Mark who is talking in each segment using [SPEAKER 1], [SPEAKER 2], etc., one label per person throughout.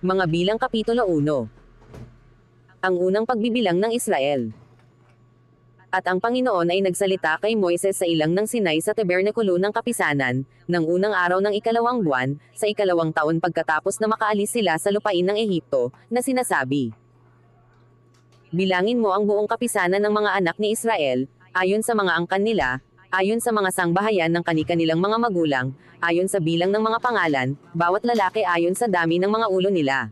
[SPEAKER 1] Mga bilang Kapitulo 1. Ang unang pagbibilang ng Israel. At ang Panginoon ay nagsalita kay Moises sa ilang ng Sinai sa tabernakulo ng kapisanan, ng unang araw ng ikalawang buwan, sa ikalawang taon pagkatapos na makaalis sila sa lupain ng Ehipto, na sinasabi: Bilangin mo ang buong kapisanan ng mga anak ni Israel, ayon sa mga angkan nila, ayon sa mga sangbahayan ng kani-kanilang mga magulang, ayon sa bilang ng mga pangalan, bawat lalaki ayon sa dami ng mga ulo nila.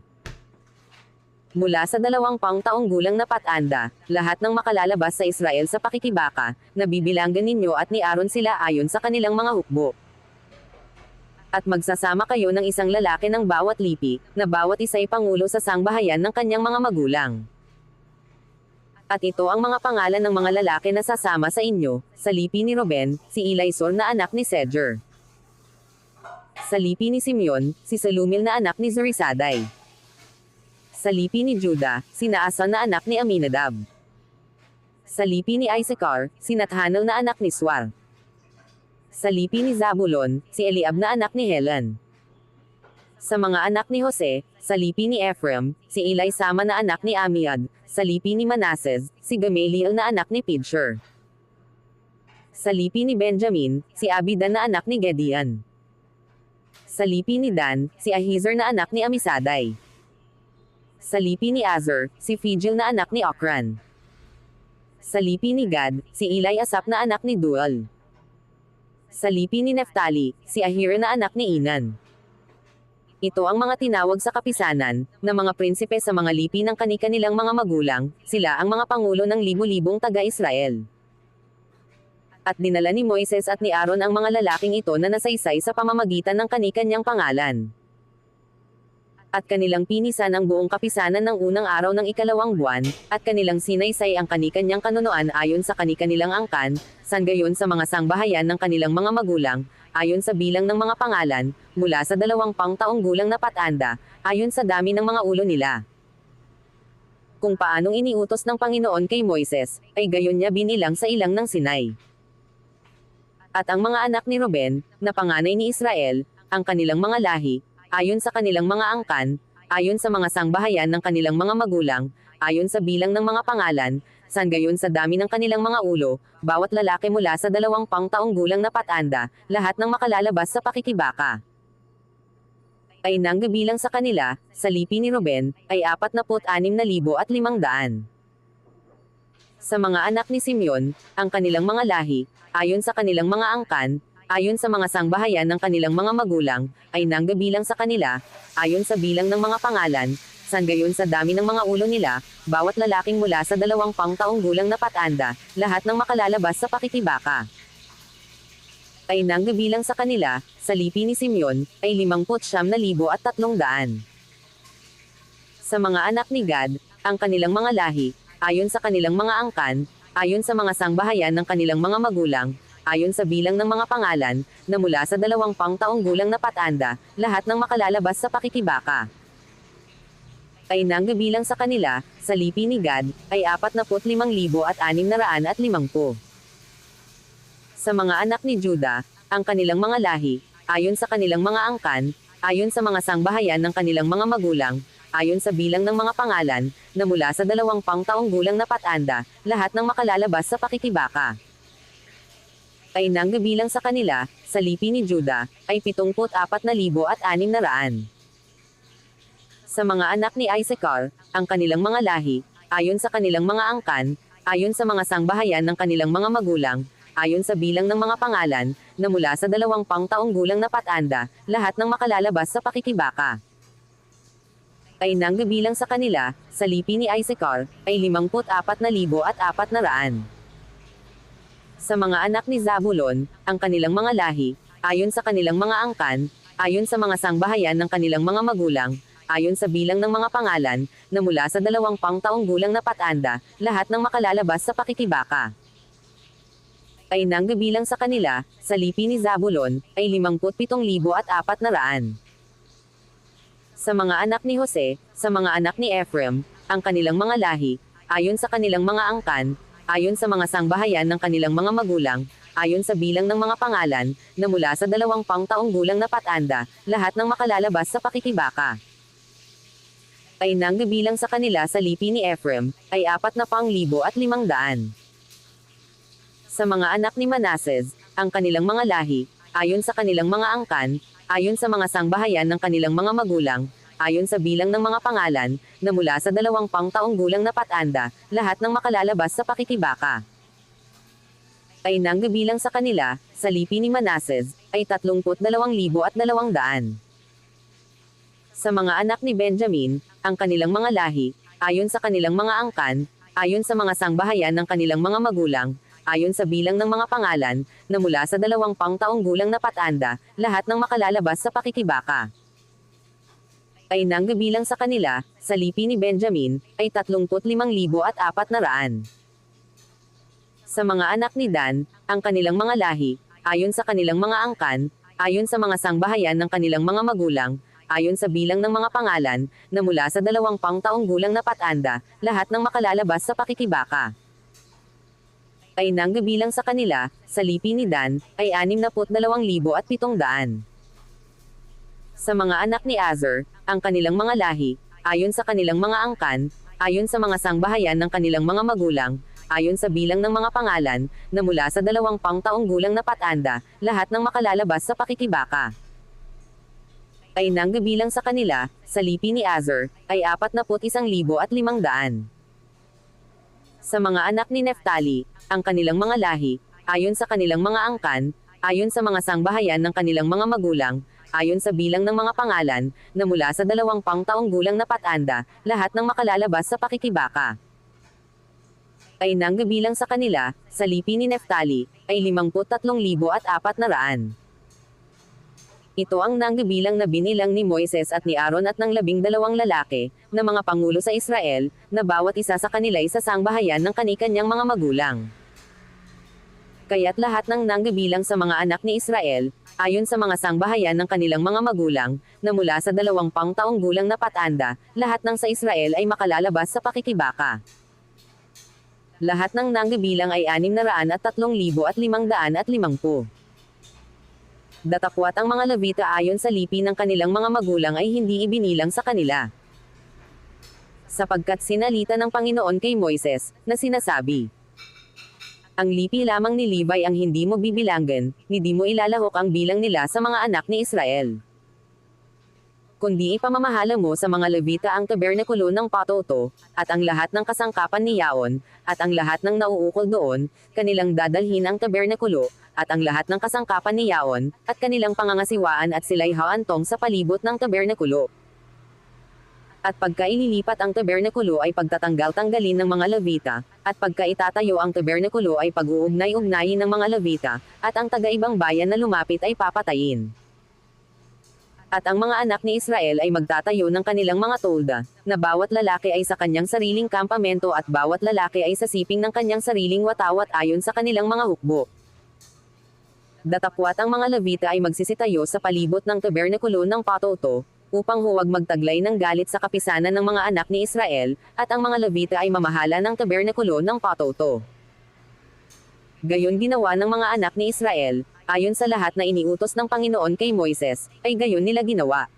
[SPEAKER 1] Mula sa 20 taong gulang na patanda, lahat ng makalalabas sa Israel sa pakikibaka, nabibilanggan ninyo at ni Aaron sila ayon sa kanilang mga hukbo. At magsasama kayo ng isang lalaki ng bawat lipi, na bawat isa'y pangulo sa sangbahayan ng kanyang mga magulang. At ito ang mga pangalan ng mga lalaki na sasama sa inyo: sa lipi ni Ruben, si Elisur na anak ni Sedger; sa lipi ni Simeon, si Salumil na anak ni Zurisadai; sa lipi ni Juda, si Naason na anak ni Aminadab; sa lipi ni Isaacar, si Nathanel na anak ni Suar; sa lipi ni Zabulon, si Eliab na anak ni Helen; sa mga anak ni Jose, sa lipi ni Ephraim, si Elisama na anak ni Amiad; sa lipi ni Manases, si Gamaliel na anak ni Pidshur; sa lipi ni Benjamin, si Abidan na anak ni Gedeon; sa lipi ni Dan, si Ahiezer na anak ni Amisadai; sa lipi ni Azer, si Phigil na anak ni Ocran; sa lipi ni Gad, si Eliasap na anak ni Dual; sa lipi ni Neftali, si Ahira na anak ni Inan. Ito ang mga tinawag sa kapisanan, na mga prinsipe sa mga lipi ng kani-kanilang mga magulang, sila ang mga pangulo ng libu-libong taga-Israel. At dinala ni Moises at ni Aaron ang mga lalaking ito na nasaysay sa pamamagitan ng kani-kanyang pangalan. At kanilang pinisan ang buong kapisanan ng unang araw ng ikalawang buwan, at kanilang sinaysay ang kani-kanyang kanunuan ayon sa kani-kanilang angkan, sangayon sa mga sangbahayan ng kanilang mga magulang, ayon sa bilang ng mga pangalan, mula sa 20 taong gulang na patanda, ayon sa dami ng mga ulo nila. Kung paanong iniutos ng Panginoon kay Moises, ay gayon niya binilang sa ilang ng Sinai. At ang mga anak ni Ruben, na panganay ni Israel, ang kanilang mga lahi, ayon sa kanilang mga angkan, ayon sa mga sangbahayan ng kanilang mga magulang, ayon sa bilang ng mga pangalan, sangayon sa dami ng kanilang mga ulo, bawat lalaki mula sa 20 taong gulang na patanda, lahat ng makalalabas sa pakikibaka, ay nanggabilang sa kanila, sa lipi ni Ruben, ay 46,500. Sa mga anak ni Simeon, ang kanilang mga lahi, ayon sa kanilang mga angkan, ayon sa mga sangbahayan ng kanilang mga magulang, ay nanggabilang sa kanila, ayon sa bilang ng mga pangalan, sangayon sa dami ng mga ulo nila, bawat lalaking mula sa 20 taong gulang na patanda, lahat ng makalalabas sa pakikibaka, ay nanggabilang sa kanila, sa lipi ni Simeon, ay 59,300. Sa mga anak ni Gad, ang kanilang mga lahi, ayon sa kanilang mga angkan, ayon sa mga sangbahayan ng kanilang mga magulang, ayon sa bilang ng mga pangalan, na mula sa 20 taong gulang na patanda, lahat ng makalalabas sa pakikibaka, ay nanggabilang sa kanila, sa lipi ni Gad, ay 45,650. Sa mga anak ni Juda, ang kanilang mga lahi, ayon sa kanilang mga angkan, ayon sa mga sangbahayan ng kanilang mga magulang, ayon sa bilang ng mga pangalan, na mula sa 20 taong gulang na patanda, lahat ng makalalabas sa pakikibaka, ay nanggabilang sa kanila, sa lipi ni Juda, ay 74,600. Sa mga anak ni Isaacar, ang kanilang mga lahi, ayon sa kanilang mga angkan, ayon sa mga sangbahayan ng kanilang mga magulang, ayon sa bilang ng mga pangalan, na mula sa 20 taong gulang na patanda, lahat ng makalalabas sa pakikibaka, ay nanggabilang sa kanila, sa lipi ni Isaacar, ay 54,400. Sa mga anak ni Zabulon, ang kanilang mga lahi, ayon sa kanilang mga angkan, ayon sa mga sangbahayan ng kanilang mga magulang, ayon sa bilang ng mga pangalan, na mula sa 20 taong gulang na patanda, lahat ng makalalabas sa pakikibaka, ay nanggabilang sa kanila, sa lipi ni Zabulon, ay 57,400. Sa mga anak ni Jose, sa mga anak ni Ephraim, ang kanilang mga lahi, ayon sa kanilang mga angkan, ayon sa mga sangbahayan ng kanilang mga magulang, ayon sa bilang ng mga pangalan, na mula sa 20 taong gulang na patanda, lahat ng makalalabas sa pakikibaka, ay nanggabilang sa kanila sa lipi ni Ephraim, ay 40,500. Sa mga anak ni Manases, ang kanilang mga lahi, ayon sa kanilang mga angkan, ayon sa mga sangbahayan ng kanilang mga magulang, ayon sa bilang ng mga pangalan, na mula sa 20 taong gulang na patanda, lahat ng makalalabas sa pakikibaka. Ay nanggabilang sa kanila, sa lipi ni Manases, ay 32,200. Sa mga anak ni Benjamin, ang kanilang mga lahi, ayon sa kanilang mga angkan, ayon sa mga sangbahayan ng kanilang mga magulang, ayon sa bilang ng mga pangalan, na mula sa 20 taong gulang na patanda, lahat ng makalalabas sa pakikibaka. Ay nanggabilang sa kanila, sa lipi ni Benjamin, ay 35,400. Sa mga anak ni Dan, ang kanilang mga lahi, ayon sa kanilang mga angkan, ayon sa mga sangbahayan ng kanilang mga magulang, ayon sa bilang ng mga pangalan, na mula sa 20 taong gulang na patanda, lahat ng makalalabas sa pakikibaka. Ay nanggabilang sa kanila, sa lipi ni Dan, ay 62,700. Sa mga anak ni Azer, ang kanilang mga lahi, ayon sa kanilang mga angkan, ayon sa mga sangbahayan ng kanilang mga magulang, ayon sa bilang ng mga pangalan, na mula sa 20 taong gulang na patanda, lahat ng makalalabas sa pakikibaka. Ay nanggabilang sa kanila, sa lipi ni Azer, ay 41,500. Sa mga anak ni Neftali, ang kanilang mga lahi, ayon sa kanilang mga angkan, ayon sa mga sangbahayan ng kanilang mga magulang, ayon sa bilang ng mga pangalan, na mula sa 20 taong gulang na patanda, lahat ng makalalabas sa pakikibaka. Ay nanggabilang sa kanila, sa lipi ni Neftali, ay 53,400. Ito ang nanggabilang na binilang ni Moises at ni Aaron at ng 12 lalaki, na mga pangulo sa Israel, na bawat isa sa kanila ay sa sangbahayan ng kanikanyang mga magulang. Kaya't lahat ng nanggabilang sa mga anak ni Israel, ayon sa mga sangbahayan ng kanilang mga magulang, na mula sa 20 taong gulang na patanda, lahat ng sa Israel ay makalalabas sa pakikibaka. Lahat ng nanggabilang ay 603,550. Datakwat ang mga Levita ayon sa lipi ng kanilang mga magulang ay hindi ibinilang sa kanila. Sapagkat sinalita ng Panginoon kay Moises, na sinasabi, ang lipi lamang ni Levi ang hindi mo bibilanggan, hindi mo ilalahok ang bilang nila sa mga anak ni Israel. Kundi ipamamahala mo sa mga Levita ang tabernakulo ng patoto, at ang lahat ng kasangkapan ni Yaon, at ang lahat ng nauukol doon, kanilang dadalhin ang tabernakulo, at ang lahat ng kasangkapan ni Yaon, at kanilang pangangasiwaan at sila'y haantong sa palibot ng tabernakulo. At pagka ililipat ang tabernakulo ay pagtatanggal-tanggalin ng mga Levita, at pagka itatayo ang tabernakulo ay pag-uugnay-ugnayin ng mga Levita, at ang taga-ibang bayan na lumapit ay papatayin. At ang mga anak ni Israel ay magtatayo ng kanilang mga tolda, na bawat lalaki ay sa kanyang sariling kampamento at bawat lalaki ay sa siping ng kanyang sariling watawat ayon sa kanilang mga hukbo. Datakwat ang mga Levita ay magsisitayo sa palibot ng tabernakulo ng patoto, upang huwag magtaglay ng galit sa kapisanan ng mga anak ni Israel, at ang mga Levita ay mamahala ng tabernakulo ng patoto. Gayon ginawa ng mga anak ni Israel, ayon sa lahat na iniutos ng Panginoon kay Moises, ay gayon nila ginawa.